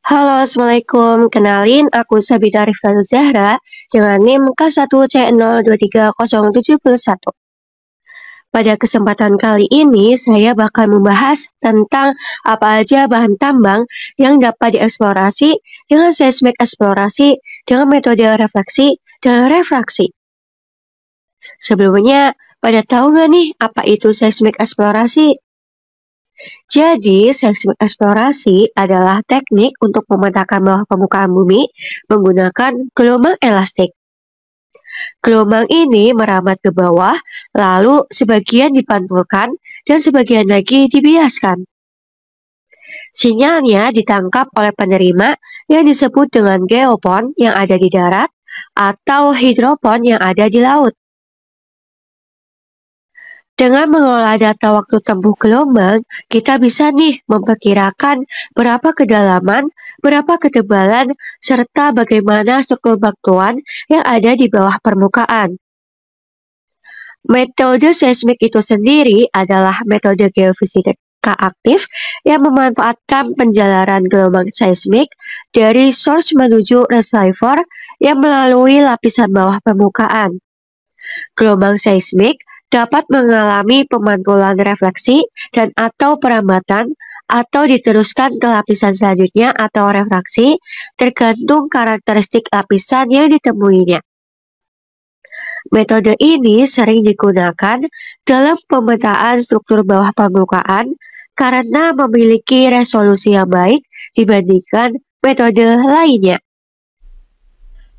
Halo, Assalamualaikum. Kenalin, aku Sabita Rifdal Zahra dengan NIM K1C023071. Pada kesempatan kali ini, saya bakal membahas tentang apa aja bahan tambang yang dapat dieksplorasi dengan seismik eksplorasi, dengan metode refleksi dan refraksi. Sebelumnya, pada tahu nggak nih apa itu seismik eksplorasi? Jadi, seismik eksplorasi adalah teknik untuk memetakan bawah permukaan bumi menggunakan gelombang elastik. Gelombang ini merambat ke bawah, lalu sebagian dipantulkan dan sebagian lagi dibiaskan. Sinyalnya ditangkap oleh penerima yang disebut dengan geopon yang ada di darat atau hidropon yang ada di laut. Dengan mengolah data waktu tempuh gelombang, kita bisa nih memperkirakan berapa kedalaman, berapa ketebalan, serta bagaimana struktur batuan yang ada di bawah permukaan. Metode seismik itu sendiri adalah metode geofisika aktif yang memanfaatkan penjalaran gelombang seismik dari source menuju reservoir yang melalui lapisan bawah permukaan. Gelombang seismik dapat mengalami pemantulan refleksi dan atau perambatan atau diteruskan ke lapisan selanjutnya atau refraksi tergantung karakteristik lapisan yang ditemuinya. Metode ini sering digunakan dalam pemetaan struktur bawah permukaan karena memiliki resolusi yang baik dibandingkan metode lainnya.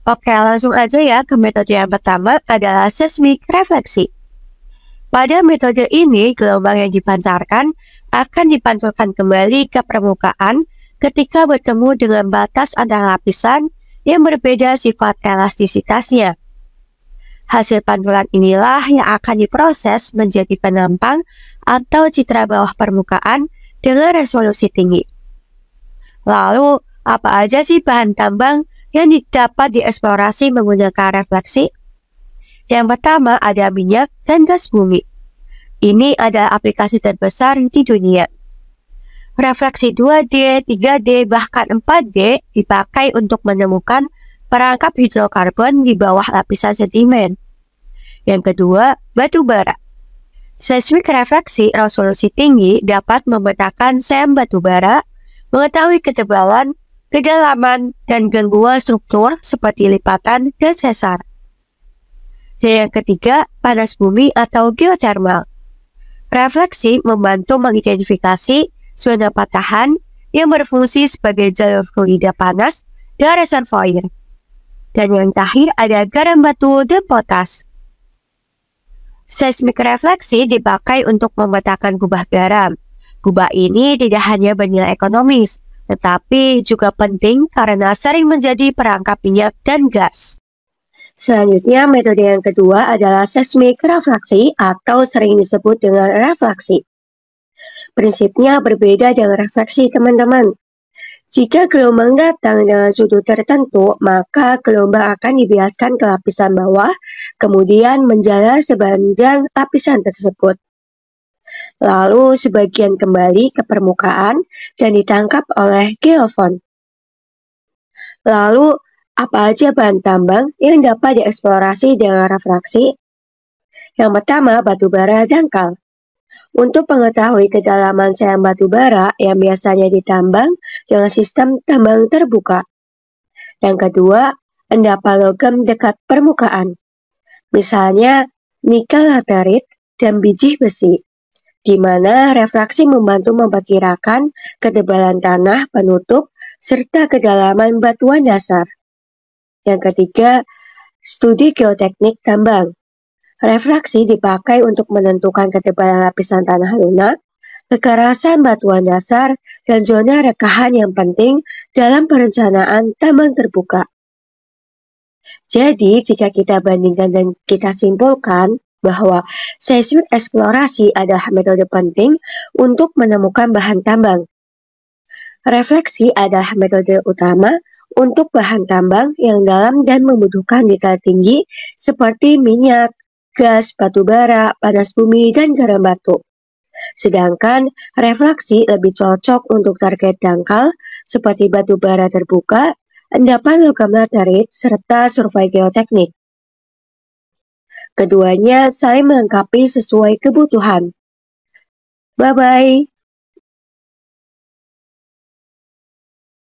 Oke, langsung aja ya ke metode yang pertama adalah seismik refleksi. Pada metode ini, gelombang yang dipancarkan akan dipantulkan kembali ke permukaan ketika bertemu dengan batas antara lapisan yang berbeda sifat elastisitasnya. Hasil pantulan inilah yang akan diproses menjadi penampang atau citra bawah permukaan dengan resolusi tinggi. Lalu, apa aja sih bahan tambang yang dapat dieksplorasi menggunakan refleksi? Yang pertama ada minyak dan gas bumi. Ini adalah aplikasi terbesar di dunia. Refleksi 2D, 3D, bahkan 4D dipakai untuk menemukan perangkap hidrokarbon di bawah lapisan sedimen. Yang kedua, batu bara. Seismik refleksi resolusi tinggi dapat memetakan sem batu bara, mengetahui ketebalan, kedalaman, dan gangguan struktur seperti lipatan dan sesar. Dan yang ketiga, panas bumi atau geothermal. Refleksi membantu mengidentifikasi zona patahan yang berfungsi sebagai jalur fluida panas dan reservoir. Dan yang terakhir ada garam batu dan potas. Seismik refleksi dipakai untuk memetakan kubah garam. Kubah ini tidak hanya bernilai ekonomis, tetapi juga penting karena sering menjadi perangkap minyak dan gas. Selanjutnya, metode yang kedua adalah seismik refraksi atau sering disebut dengan refleksi. Prinsipnya berbeda dengan refleksi, teman-teman. Jika gelombang datang dengan sudut tertentu, maka gelombang akan dibiaskan ke lapisan bawah, kemudian menjalar sepanjang lapisan tersebut. Lalu sebagian kembali ke permukaan dan ditangkap oleh geofon. Lalu, apa aja bahan tambang yang dapat dieksplorasi dengan refraksi? Yang pertama, batu bara dangkal. Untuk mengetahui kedalaman sem batu bara yang biasanya ditambang dengan sistem tambang terbuka. Yang kedua, endapan logam dekat permukaan. Misalnya, nikel laterit dan biji besi, di mana refraksi membantu memperkirakan ketebalan tanah penutup serta kedalaman batuan dasar. Yang ketiga, studi geoteknik tambang. Refraksi dipakai untuk menentukan ketebalan lapisan tanah lunak, kekerasan batuan dasar, dan zona rekahan yang penting dalam perencanaan tambang terbuka. Jadi, jika kita bandingkan dan kita simpulkan bahwa seismik eksplorasi adalah metode penting untuk menemukan bahan tambang. Refleksi adalah metode utama untuk bahan tambang yang dalam dan membutuhkan detail tinggi seperti minyak, gas, batu bara, panas bumi, dan garam batu. Sedangkan refraksi lebih cocok untuk target dangkal seperti batu bara terbuka, endapan logam laterit, serta survei geoteknik. Keduanya saling melengkapi sesuai kebutuhan. Bye-bye.